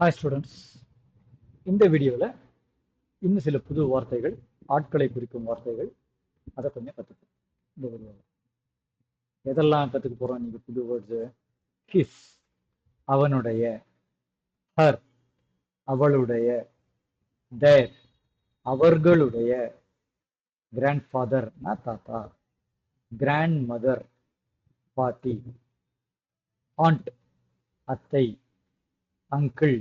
Hi students, இந்த வீடியோவில் இன்னும் சில புது வார்த்தைகள், ஆட்களை குறிக்கும் வார்த்தைகள், அதை கொஞ்சம் கற்றுப்போம். இந்த வீடியோவில் எதெல்லாம் கற்றுக்க போகிறோம்? இன்னைக்கு புது வேர்ட்ஸு: ஹிஸ் அவனுடைய, ஹர் அவளுடைய, தேர் அவர்களுடைய, கிராண்ட் ஃபாதர்னா தாத்தா, கிராண்ட் மதர் பாட்டி, ஆண்ட் அத்தை, அங்கிள்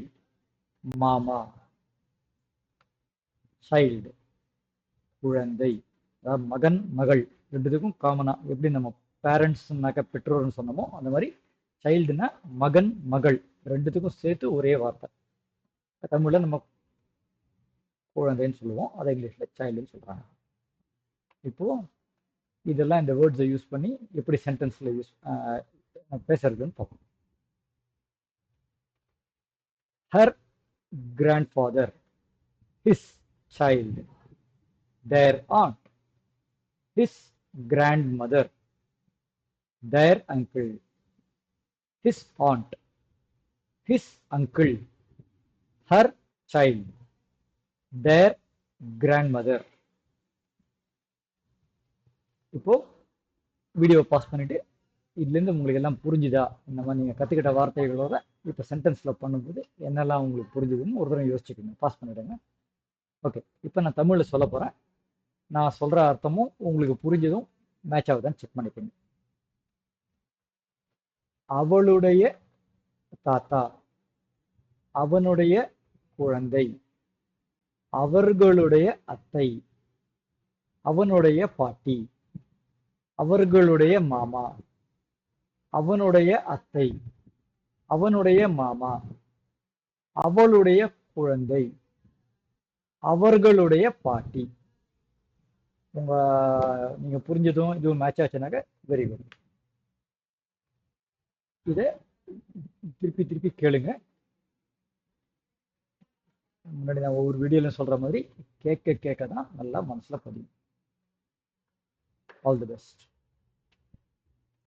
மாமா, சைல்டு குழந்தை. அதாவது மகன் மகள் ரெண்டுத்துக்கும் காமனா எப்படி நம்ம பேரண்ட்ஸ்னாக்க பெற்றோர்னு சொன்னோமோ அந்த மாதிரி சைல்டுனா மகன் மகள் ரெண்டுத்துக்கும் சேர்த்து ஒரே வார்த்தை. தமிழ்ல நம்ம குழந்தைன்னு சொல்லுவோம், அதை இங்கிலீஷ்ல சைல்டுன்னு சொல்றாங்க. இப்போ இதெல்லாம் இந்த வேர்ட்ஸை யூஸ் பண்ணி எப்படி சென்டென்ஸ்ல யூஸ் பேசுறதுன்னு பார்ப்போம். Her grandfather, his child, their aunt, his grandmother, their uncle, his aunt, his uncle, her child, their grandmother. இப்போ வீடியோ பாஸ் பண்ணிட்டு இதுலேருந்து உங்களுக்கு எல்லாம் புரிஞ்சுதா, இந்த மாதிரி நீங்கள் கற்றுக்கிட்ட வார்த்தைகளோட இப்போ சென்டென்ஸில் பண்ணும்போது என்னெல்லாம் உங்களுக்கு புரிஞ்சுதுன்னு ஒரு தடவை யோசிச்சுக்கோங்க, பாஸ் பண்ணிவிடுங்க. ஓகே, இப்போ நான் தமிழில் சொல்ல போகிறேன். நான் சொல்கிற அர்த்தமும் உங்களுக்கு புரிஞ்சதும் மேட்ச் ஆகுதான்னு செக் பண்ணிக்கோங்க. அவளுடைய தாத்தா, அவனுடைய குழந்தை, அவர்களுடைய அத்தை, அவனுடைய பாட்டி, அவர்களுடைய மாமா, அவனுடைய அத்தை, அவனுடைய மாமா, அவளுடைய குழந்தை, அவர்களுடைய பாட்டி. நீங்க புரிஞ்சதும் இதுவும் மேட்ச் ஆச்சுனாக்க வெரி குட். இதை திருப்பி திருப்பி கேளுங்க. முன்னாடி நான் ஒவ்வொரு வீடியோல சொல்ற மாதிரி கேட்க கேட்க தான் நல்லா மனசுல பதியும். All the best.